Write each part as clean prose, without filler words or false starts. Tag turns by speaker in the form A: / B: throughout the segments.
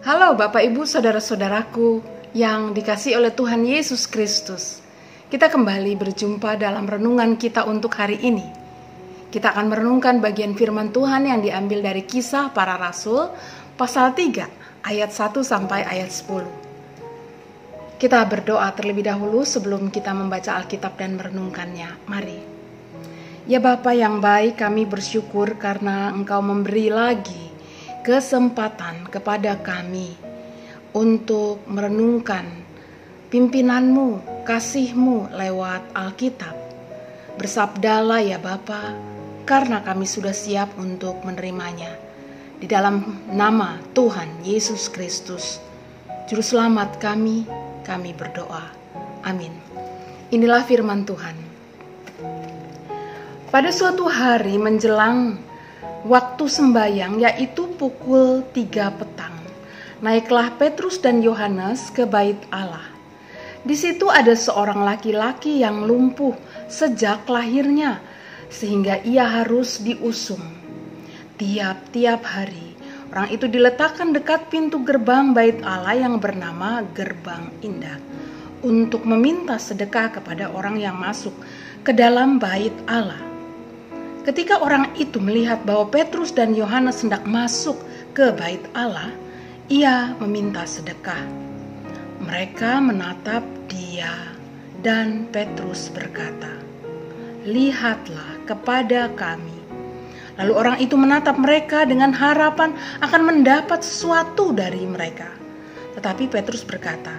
A: Halo Bapak Ibu Saudara-saudaraku yang dikasihi oleh Tuhan Yesus Kristus. Kita kembali berjumpa dalam renungan kita untuk hari ini. Kita akan merenungkan bagian firman Tuhan yang diambil dari Kisah Para Rasul pasal 3 ayat 1 sampai ayat 10. Kita berdoa terlebih dahulu sebelum kita membaca Alkitab dan merenungkannya. Mari. Ya Bapa yang baik, kami bersyukur karena Engkau memberi lagi kesempatan kepada kami untuk merenungkan pimpinan-Mu, kasih-Mu lewat Alkitab. Bersabdalah ya Bapa, karena kami sudah siap untuk menerimanya. Di dalam nama Tuhan Yesus Kristus, Juru Selamat kami berdoa. Amin. Inilah firman Tuhan. Pada suatu hari menjelang waktu sembayang, yaitu pukul 3 petang, naiklah Petrus dan Yohanes ke bait Allah. Di situ ada seorang laki-laki yang lumpuh sejak lahirnya, sehingga ia harus diusung. Tiap-tiap hari, orang itu diletakkan dekat pintu gerbang bait Allah yang bernama Gerbang Indah, untuk meminta sedekah kepada orang yang masuk ke dalam bait Allah. Ketika orang itu melihat bahwa Petrus dan Yohanes hendak masuk ke bait Allah, ia meminta sedekah. Mereka menatap dia dan Petrus berkata, "Lihatlah kepada kami." Lalu orang itu menatap mereka dengan harapan akan mendapat sesuatu dari mereka. Tetapi Petrus berkata,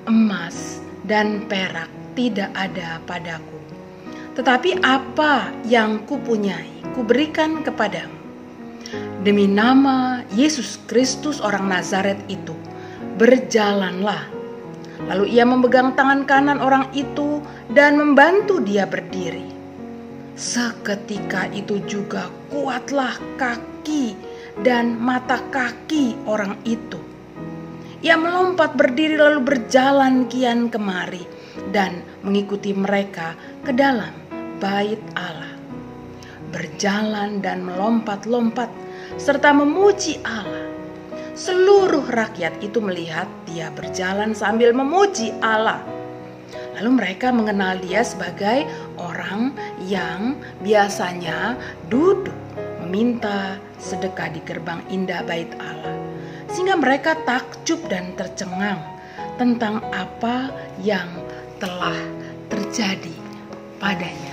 A: "Emas dan perak tidak ada padaku. Tetapi apa yang kupunyai, kuberikan kepadamu. Demi nama Yesus Kristus orang Nazaret itu, berjalanlah." Lalu ia memegang tangan kanan orang itu dan membantu dia berdiri. Seketika itu juga kuatlah kaki dan mata kaki orang itu. Ia melompat berdiri lalu berjalan kian kemari dan mengikuti mereka ke dalam bait Allah. Berjalan dan melompat-lompat serta memuji Allah. Seluruh rakyat itu melihat dia berjalan sambil memuji Allah. Lalu mereka mengenal dia sebagai orang yang biasanya duduk meminta sedekah di gerbang indah bait Allah. Sehingga mereka takjub dan tercengang tentang apa yang telah terjadi padanya.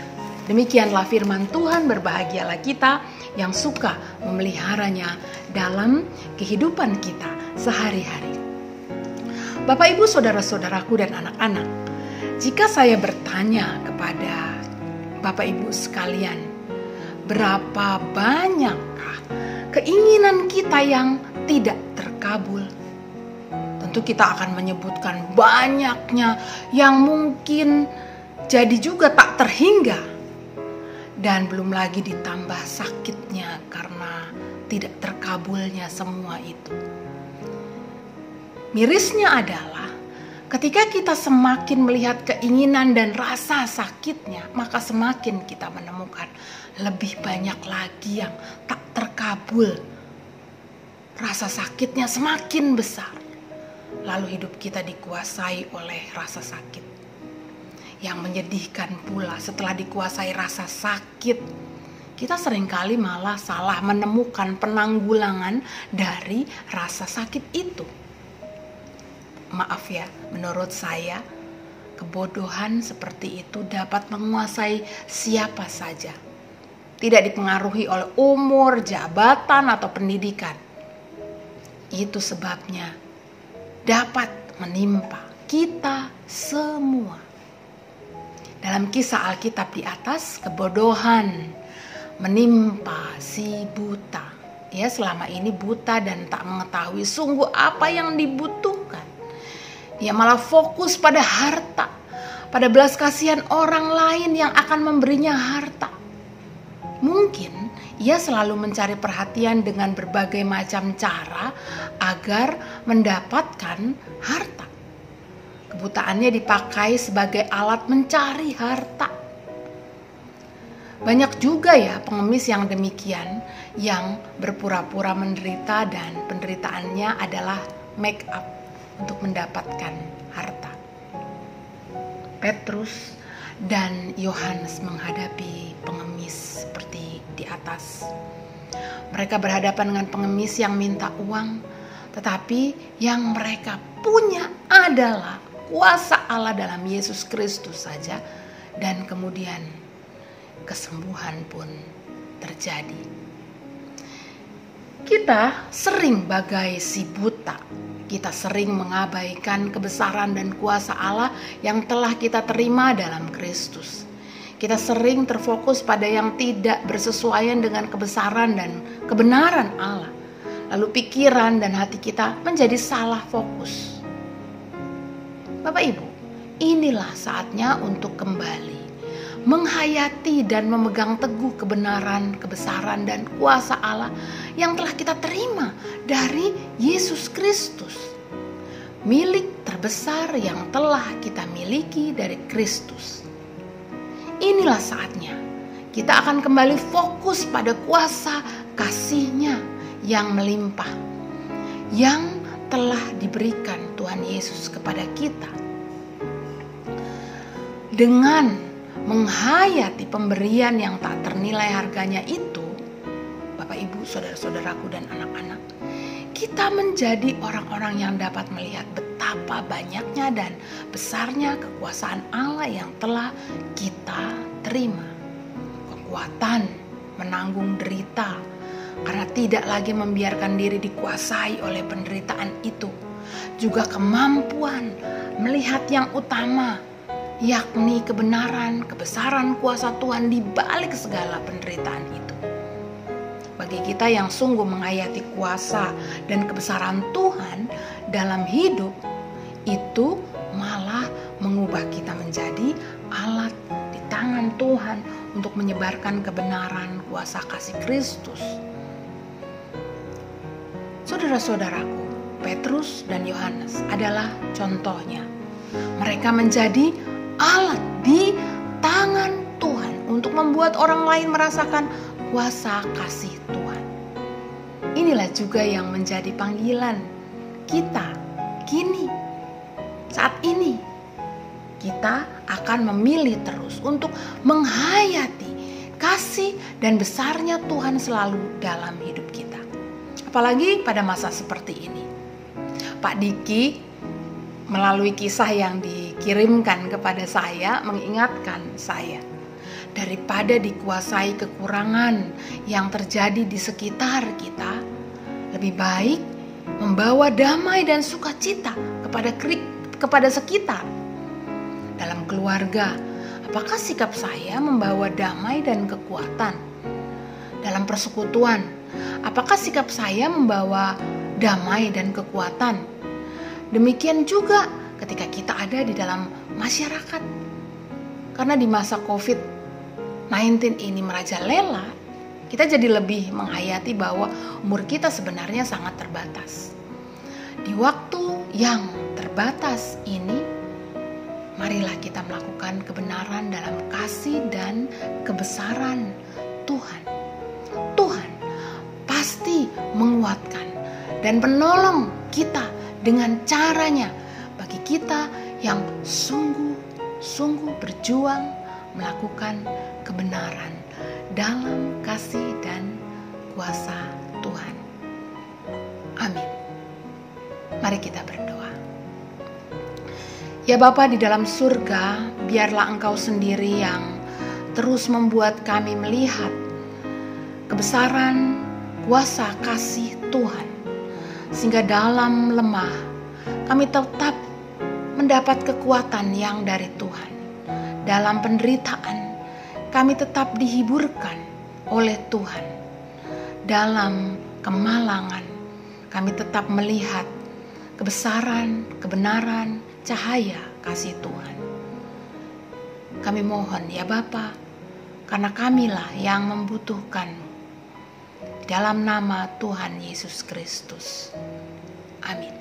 A: Demikianlah firman Tuhan. Berbahagialah kita yang suka memeliharanya dalam kehidupan kita sehari-hari. Bapak, Ibu, saudara-saudaraku dan anak-anak, jika saya bertanya kepada Bapak Ibu sekalian, berapa banyakkah keinginan kita yang tidak terkabul? Tentu kita akan menyebutkan banyaknya yang mungkin jadi juga tak terhingga. Dan belum lagi ditambah sakitnya karena tidak terkabulnya semua itu. Mirisnya adalah ketika kita semakin melihat keinginan dan rasa sakitnya, maka semakin kita menemukan lebih banyak lagi yang tak terkabul. Rasa sakitnya semakin besar. Lalu hidup kita dikuasai oleh rasa sakit. Yang menyedihkan pula, setelah dikuasai rasa sakit, kita seringkali malah salah menemukan penanggulangan dari rasa sakit itu. Maaf ya, menurut saya kebodohan seperti itu dapat menguasai siapa saja. Tidak dipengaruhi oleh umur, jabatan, atau pendidikan. Itu sebabnya dapat menimpa kita semua. Dalam kisah Alkitab di atas, kebodohan menimpa si buta. Ya, selama ini buta dan tak mengetahui sungguh apa yang dibutuhkan. Ia malah fokus pada harta, pada belas kasihan orang lain yang akan memberinya harta. Mungkin ia selalu mencari perhatian dengan berbagai macam cara agar mendapatkan harta. Kebutaannya dipakai sebagai alat mencari harta. Banyak juga ya pengemis yang demikian, yang berpura-pura menderita dan penderitaannya adalah make up untuk mendapatkan harta. Petrus dan Yohanes menghadapi pengemis seperti di atas. Mereka berhadapan dengan pengemis yang minta uang, tetapi yang mereka punya adalah kuasa Allah dalam Yesus Kristus saja, dan kemudian kesembuhan pun terjadi. Kita sering bagai si buta. Kita sering mengabaikan kebesaran dan kuasa Allah yang telah kita terima dalam Kristus. Kita sering terfokus pada yang tidak bersesuaian dengan kebesaran dan kebenaran Allah. Lalu pikiran dan hati kita menjadi salah fokus. Bapak Ibu, inilah saatnya untuk kembali menghayati dan memegang teguh kebenaran, kebesaran, dan kuasa Allah yang telah kita terima dari Yesus Kristus. Milik terbesar yang telah kita miliki dari Kristus. Inilah saatnya kita akan kembali fokus pada kuasa kasih-Nya yang melimpah, yang telah diberikan Tuhan Yesus kepada kita. Dengan menghayati pemberian yang tak ternilai harganya itu, Bapak Ibu, saudara-saudaraku dan anak-anak, kita menjadi orang-orang yang dapat melihat betapa banyaknya dan besarnya kekuasaan Allah yang telah kita terima. Kekuatan menanggung derita karena tidak lagi membiarkan diri dikuasai oleh penderitaan itu. Juga kemampuan melihat yang utama, yakni kebenaran, kebesaran kuasa Tuhan di balik segala penderitaan itu. Bagi kita yang sungguh menghayati kuasa dan kebesaran Tuhan dalam hidup, itu malah mengubah kita menjadi alat di tangan Tuhan untuk menyebarkan kebenaran kuasa kasih Kristus. Saudara-saudaraku, Petrus dan Yohanes adalah contohnya. Mereka menjadi alat di tangan Tuhan untuk membuat orang lain merasakan kuasa kasih Tuhan. Inilah juga yang menjadi panggilan kita kini. Saat ini kita akan memilih terus untuk menghayati kasih dan besarnya Tuhan selalu dalam hidup kita. Apalagi pada masa seperti ini. Pak Diki melalui kisah yang dikirimkan kepada saya mengingatkan saya, daripada dikuasai kekurangan yang terjadi di sekitar kita, lebih baik membawa damai dan sukacita kepada sekitar. Dalam keluarga, apakah sikap saya membawa damai dan kekuatan? Dalam persekutuan, apakah sikap saya membawa damai dan kekuatan? Demikian juga ketika kita ada di dalam masyarakat. Karena di masa COVID-19 ini merajalela, kita jadi lebih menghayati bahwa umur kita sebenarnya sangat terbatas. Di waktu yang terbatas ini, marilah kita melakukan kebenaran dalam kasih dan kebesaran Tuhan. Tuhan pasti menguatkan dan menolong kita dengan caranya bagi kita yang sungguh-sungguh berjuang melakukan kebenaran dalam kasih dan kuasa Tuhan. Amin. Mari kita berdoa. Ya Bapa di dalam surga, biarlah Engkau sendiri yang terus membuat kami melihat kebesaran kuasa kasih Tuhan, sehingga dalam lemah kami tetap mendapat kekuatan yang dari Tuhan. Dalam penderitaan kami tetap dihiburkan oleh Tuhan. Dalam kemalangan kami tetap melihat kebesaran, kebenaran, cahaya kasih Tuhan. Kami mohon ya Bapa, karena kamilah yang membutuhkan. Dalam nama Tuhan Yesus Kristus. Amin.